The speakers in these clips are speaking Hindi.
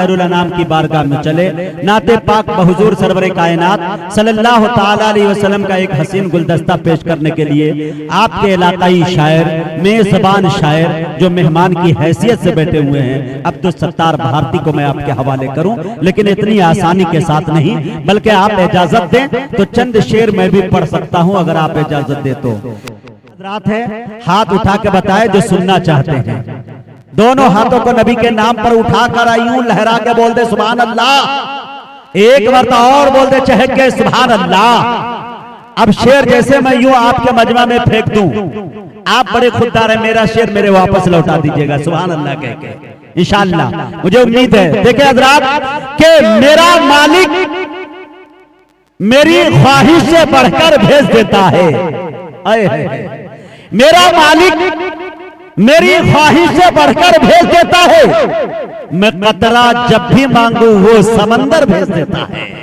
खैरुल अनाम की बारगाह में चले, नाते पाक बहुजूर सरवरे कायनात सल्लल्लाहु ताला अलैहि वसल्लम का एक हसीन गुलदस्ता पेश करने के लिए आपके इलाकाई शायर, मेजबान शायर जो मेहमान की हैसियत से बैठे हुए हैं अब्दुल सत्तार भारती को मैं आपके हवाले करूं, लेकिन इतनी आसानी के साथ नहीं, बल्कि आप इजाजत दें तो चंद शेर मैं भी पढ़ सकता हूं अगर आप इजाजत दे तो। रात है, हाथ उठा के बताए जो सुनना चाहते हैं। दोनों हाथों को नबी के नाम पर उठा कर यूं लहरा के बोल दे सुभान अल्लाह, एक मरतबा और बोल दे चहक के सुभान अल्लाह। अब शेर जैसे मैं यूं आपके मजमा में फेंक दूं, आप बड़े खुददार हैं, मेरा शेर मेरे वापस लौटा दीजिएगा सुभान अल्लाह कह के इंशाअल्लाह। मुझे उम्मीद है, देखिए हज़रात कि मेरा मालिक मेरी ख्वाहिश से बढ़कर भेज देता है। मेरा मालिक मेरी ख्वाहिश से बढ़कर भेज देता है, मैं कतरा जब भी मांगू वो समंदर भेज देता है।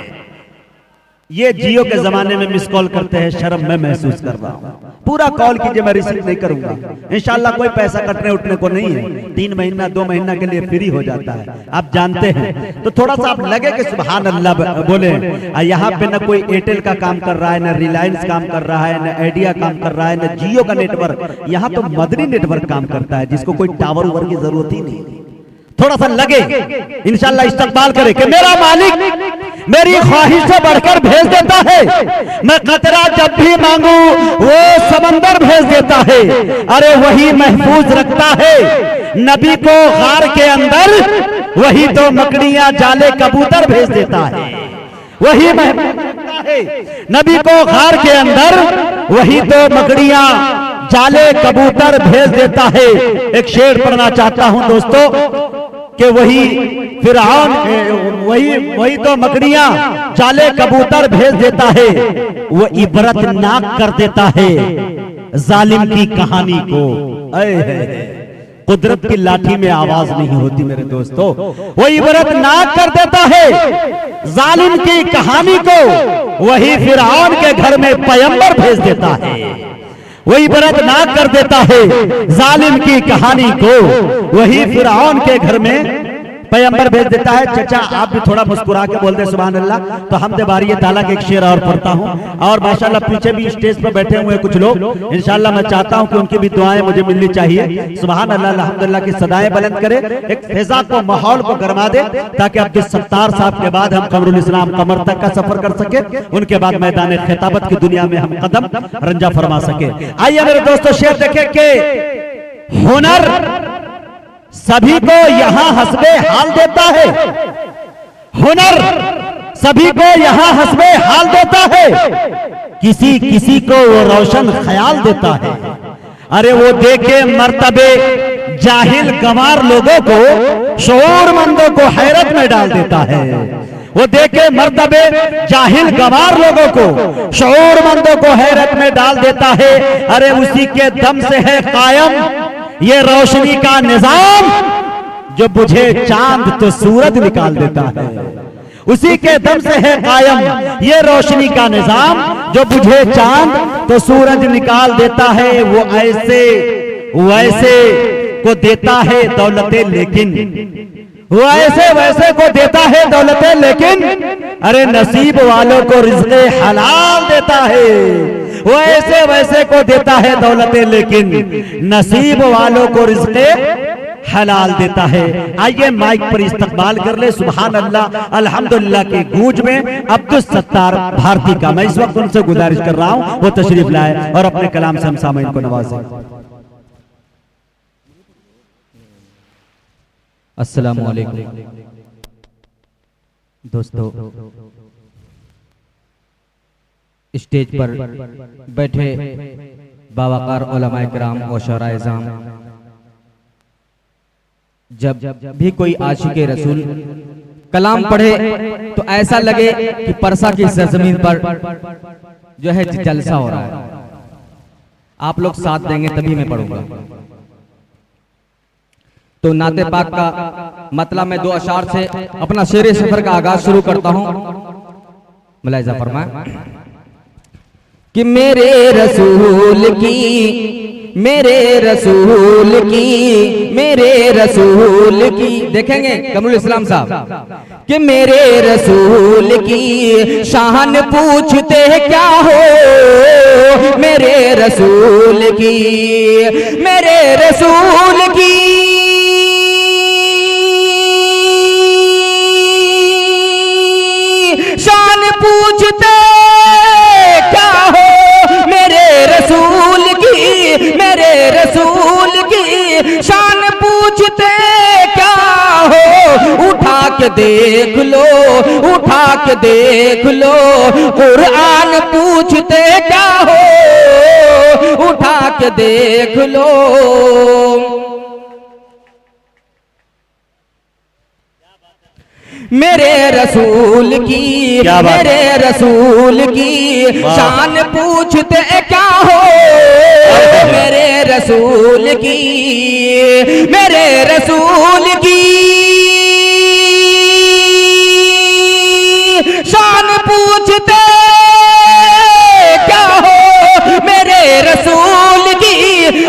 ये जियो के जमाने में मिस कॉल करते हैं, शर्म मैं महसूस कर रहा हूं। पूरा कॉल कीजिए, मैं रिसीव नहीं करूंगा इंशाल्लाह, कोई पैसा कटने उठने को नहीं है। 3 महीना 2 महीना के लिए फ्री हो जाता है, आप जानते हैं। तो थोड़ा सा आप लगे कि सुभान अल्लाह बोले। यहाँ पे न कोई एयरटेल का काम कर रहा है, न रिलायंस काम कर रहा है, न आइडिया काम कर रहा है, न जियो का नेटवर्क। यहाँ तो मदनी नेटवर्क काम करता है जिसको कोई टावर उवर की जरूरत ही नहीं। थोड़ा सा लगे इंशाल्लाह इस्तकबाल करे कि मेरा मालिक मेरी ख्वाहिश से बढ़कर भेज देता है, मैं कतरा जब भी मांगू वो समंदर भेज देता है। अरे वही महफूज रखता है नबी को गार के अंदर, वही तो मकड़ियां जाले कबूतर भेज देता है। वही महफूज रखता है नबी को गार के अंदर, वही तो मकड़ियां जाले कबूतर भेज देता है। एक शेर पढ़ना चाहता हूं दोस्तों कि वही फिरौन, वही तो मकड़ियां जाले कबूतर भेज देता है, वो इबरतनाक कर देता है जालिम की कहानी को। कुदरत की लाठी में आवाज नहीं होती मेरे दोस्तों, वो इबरतनाक कर देता है जालिम की कहानी को। वही फिरौन के घर में पैगंबर भेज देता है, वही इबरतनाक कर देता है जालिम की कहानी को। वही फिरौन के घर में पैगंबर भेज देता है। चचा आप भी थोड़ा मुस्कुरा के बोल दे सुभान अल्लाह। तो हम बारी ताला के एक शेर और पढ़ता हूँ, और माशाल्लाह पीछे भी स्टेज पर बैठे हुए कुछ लोग, इंशाल्लाह मैं चाहता हूँ कि उनकी भी दुआएं मुझे मिलनी चाहिए। सुभान अल्लाह अल्हम्दुलिल्लाह की सदाएं बुलंद करे, एक फिजा को माहौल को गरमा दे, ताकि अब्दुल सत्तार साहब के बाद हम कमरुल इस्लाम कमर तक का सफर कर सके, उनके बाद मैदान खिताबत की दुनिया में हम कदम रंजा फरमा सके। आइए मेरे दोस्तों शेर देखें कि हुनर सभी को यहाँ हस्बे हाल देता है, हुनर सभी को यहाँ हस्बे हाल देता है, किसी किसी को वो रोशन ख्याल देता है। अरे वो देखे मर्तबे जाहिल गंवार लोगों को, शऊरमंदों को हैरत में डाल देता है। वो देखे मर्तबे जाहिल गंवार लोगों को, शऊरमंदों को हैरत में डाल देता है। अरे उसी के दम से है कायम ये रोशनी का निजाम, जो बुझे चांद तो सूरज निकाल देता है। उसी के दम से है कायम ये रोशनी का निजाम, जो बुझे चांद तो सूरज निकाल देता है। वो ऐसे वैसे को देता है दौलतें, लेकिन वो ऐसे वैसे को देता है दौलतें, लेकिन अरे नसीब वालों को रिज़्क़े हलाल देता है। वो ऐसे वैसे को देता है दौलतें, लेकिन नसीब वालों को रिज़्क़े हलाल देता है। आइए माइक पर इस्तकबाल कर ले सुभान अल्लाह अल्हम्दुलिल्लाह की गूंज में अब्दुल सत्तार भारती का। मैं इस वक्त उनसे गुजारिश कर रहा हूं वो तशरीफ लाए और अपने कलाम से हम सामईन को नवाजें। अस्सलामु अलैकुम दोस्तों, स्टेज पर बैठे बावकार उलमाए किराम और शोराए इज़ाम, जब भी कोई आशिक़े रसूल कलाम पढ़े तो ऐसा लगे कि परसा की सरजमीन पर जो है जलसा हो रहा है। आप लोग साथ देंगे तभी मैं पढ़ूंगा। तो नाते पाक का मतलब मैं 2 अशार से अपना शेर सफर का आगाज शुरू करता हूं। मुलाहिज़ा फरमाएं कि मेरे रसूल की मेरे रसूल की, मेरे रसूल की। देखेंगे कमरुल इस्लाम साहब कि मेरे रसूल की शान पूछते क्या हो, मेरे रसूल की, मेरे रसूल की शान पूछते क्या हो, मेरे रसूल की, मेरे रसूल की शान पूछते क्या हो। उठा के देख लो, उठा के देख लो, कुरान पूछते क्या हो, उठा के देख लो। मेरे रसूल की, मेरे रसूल की शान पूछते क्या हो, मेरे रसूल की, मेरे रसूल की शान पूछते क्या हो, मेरे रसूल की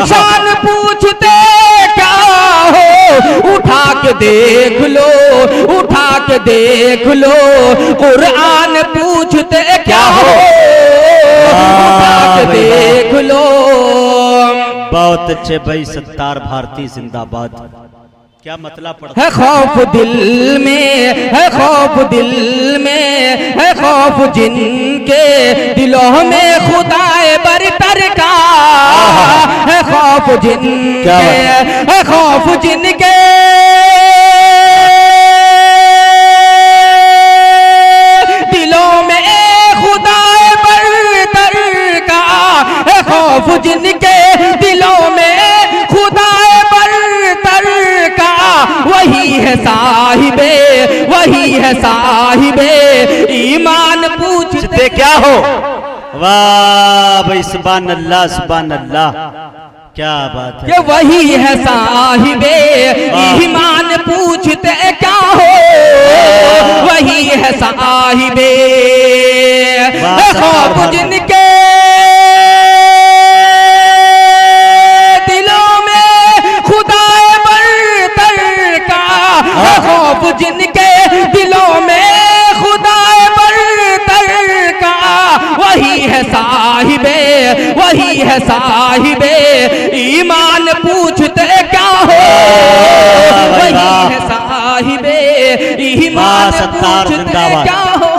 शान पूछते क्या हो। उठा के देख लो, उठा के देख लो, कुरान पूछते क्या हो, उठा के देख लो। बहुत अच्छे भाई, सत्तार भारती जिंदाबाद। क्या मतलब पड़ता है खौफ दिल में, है खौफ दिल में, है खौफ जिनके दिलों में खुदाए बरतर का, है खौफ जिनके, है खौफ जिनके दिलों में खुदाए बरतर का, है खौफ जिनके दिलों में खुदाए बरतर का। वही है साहिबे, वही है साहिबे ईमान पूछते क्या हो। वाह भाई, सुभान अल्लाह, सुभान अल्लाह, क्या बात है। कि वही है साहिबे ईमान पूछते क्या हो, वही है साहिबे खौफ जिनके दिलों में खुदाए बरतर का, खौफ जिनके दिलों में खुदाए बरतर का। वही है साहिबे, वही है साहिबे ईमान पूछते क्या हो, वही है साहिबे ईमान पूछते क्या हो,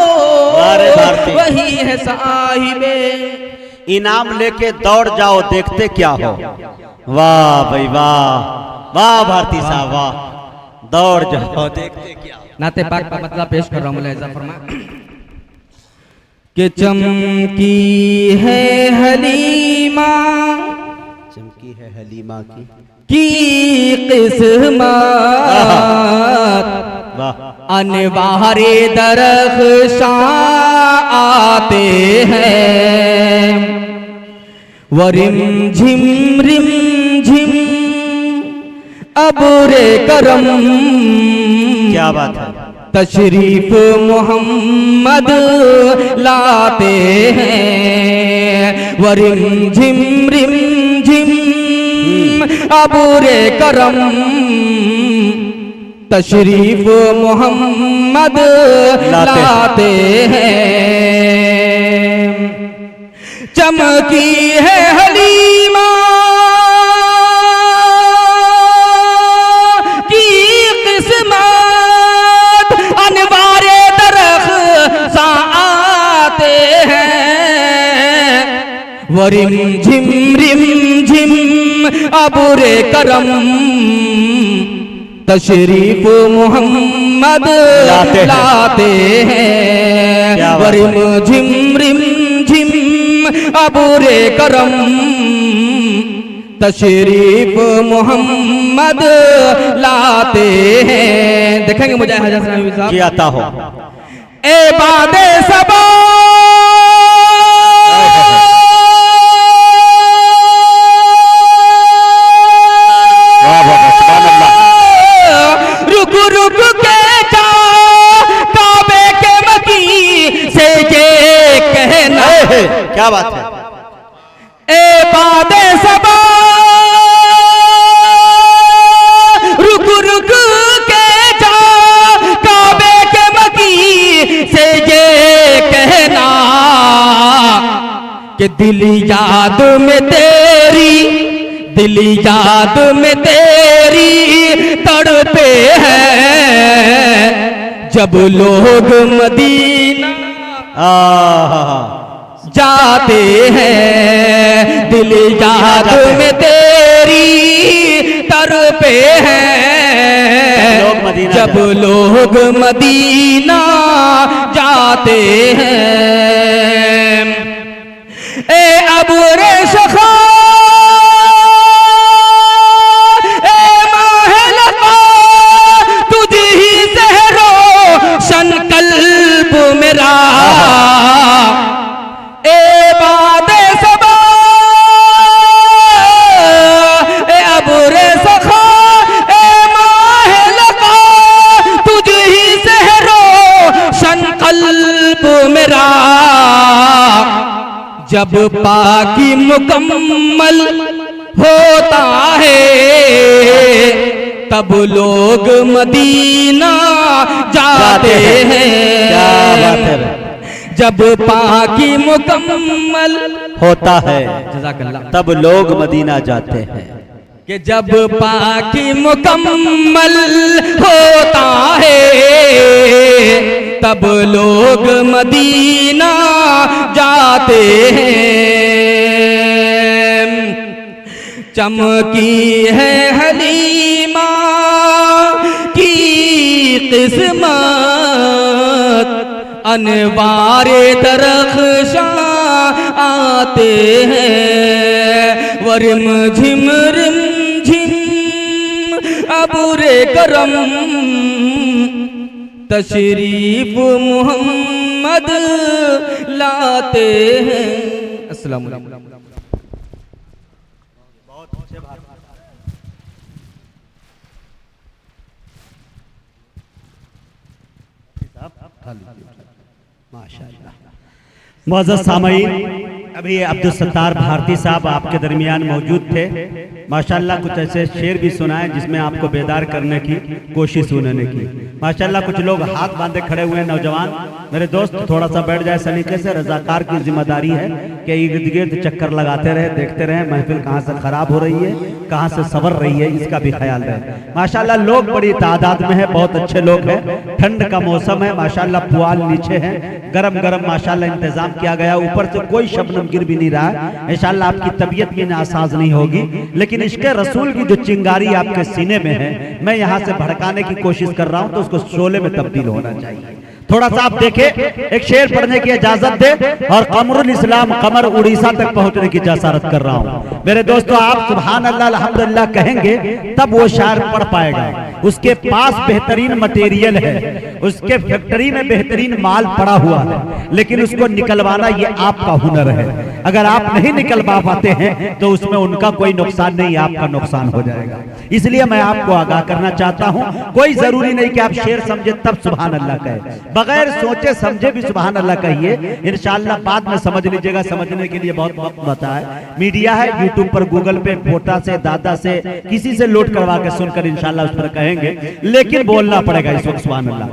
वही है साहिबे। इनाम लेके दौड़ जाओ, देखते क्या हो। वाह भाई वाह, वाह भारती साहब वाह, दौड़ जाओ देखते क्या हो। नाते पाक का मतलब पेश कर रहा हूँ मुलाहिजा फरमा कि चमकी है हलीमा, चमकी है हलीमा की किस्मत, अनवारे दरख्शां आते हैं, वरिम झिम रिम झिम अबुरे करम। क्या बात है। तशरीफ मोहम्मद लाते हैं, वरिम झिम रिम झिम अबुरे करम। तशरीफ मोहम्मद लाते हैं। चमकी है हलीमा की किस्मत, अनवारे दरख्शां आते हैं, वरिम झिम रिम झिम अबुरे करम। तशरीफ मोहम्मद लाते हैं, वरिम झिम रिम झिम अबुरे करम। तशरीफ मोहम्मद लाते हैं। देखेंगे मुझे हज़रत साहब आता हो ए बादे सबा रुक रुक के जा काबे के मकी से ये कहना। क्या बात है। ए बादे सबा कि दिल याद में तेरी, दिल याद में तेरी तड़पे हैं जब लोग मदीना जाते हैं। दिल याद में तेरी तड़पे हैं जब लोग मदीना जाते हैं। ए अबू रे सखा, ए माहलका, तुझ ही सहरो शन कल्ब मेरा। ए बादे सबा, ए अबू रे सखा, ए माहलका, तुझ ही सहरो शन कल्ब मेरा। जब पाकी मुकम्मल होता है तब लोग मदीना जाते हैं। जब पाकी मुकम्मल होता है जज़ाकल्लाह, तब लोग मदीना जाते हैं। कि जब पाकी मुकम्मल होता है तब लोग मदीना जाते हैं। चमकी है हलीमा की किस्मत, अनवारे दरख्शां आते हैं। वरिम झिम रिम झिम अबूरे करम, तशरीफ मोहम्मद लाते हैं। अस्सलाम वालेकुम। मुअज़्ज़ज़ सामईन, अभी अब्दुल सत्तार भारती साहब आपके दरमियान मौजूद थे। माशाल्लाह कुछ ऐसे शेर भी सुनाए जिसमें आपको बेदार करने की कोशिश उन्होंने की। माशाल्लाह कुछ लोग हाथ बांधे खड़े हुए हैं। नौजवान मेरे दोस्त थोड़ा सा बैठ जाए सलीके से। रजाकार की जिम्मेदारी है कि इर्द गिर्द चक्कर लगाते रहे, देखते रहे महफिल कहाँ से खराब हो रही है, कहाँ से संवर रही है, इसका भी ख्याल रहे। माशाल्लाह लोग बड़ी तादाद में है, बहुत अच्छे लोग हैं। ठंड का मौसम है, माशाल्लाह पुआल नीचे है, गरम गरम माशाल्लाह इंतजाम किया गया। ऊपर से कोई शबनम गिर भी नहीं रहा है। इंशाल्लाह आपकी तबीयत भी नासाज नहीं होगी, लेकिन इश्क़ रसूल की जो चिंगारी आपके सीने में है, मैं यहाँ से भड़काने की कोशिश कर रहा हूँ तो उसको शोले में तब्दील होना चाहिए। थोड़ा सा आप देखें, एक शेर पढ़ने की इजाजत दे और कमरुल इस्लाम कमर उड़ीसा तक पहुंचने की जसारत कर रहा हूं। मेरे दोस्तों, आप सुभान अल्लाह अल्हम्दुलिल्लाह कहेंगे तब वो शायर पढ़ पाएगा। उसके पास बेहतरीन मटेरियल है, उसके फैक्ट्री में बेहतरीन माल पड़ा हुआ है, लेकिन उसको निकलवाना ये आपका हुनर है। अगर आप नहीं निकलवा पाते हैं तो उसमें उनका कोई नुकसान नहीं, आपका नुकसान हो जाएगा। इसलिए मैं आपको आगाह करना चाहता हूं, कोई जरूरी नहीं कि आप शेर समझे तब सुभान अल्लाह कहे, बगैर सोचे समझे भी सुभान अल्लाह कहिए। इंशाअल्लाह बाद में समझ लीजिएगा, समझने के लिए बहुत वक्त बचा है। मीडिया है, यूट्यूब पर गूगल पे पोटा से दादा से किसी से लोड करवा के सुनकर इंशाअल्लाह उस पर कहेंगे, लेकिन बोलना पड़ेगा इस वक्त सुभान अल्लाह।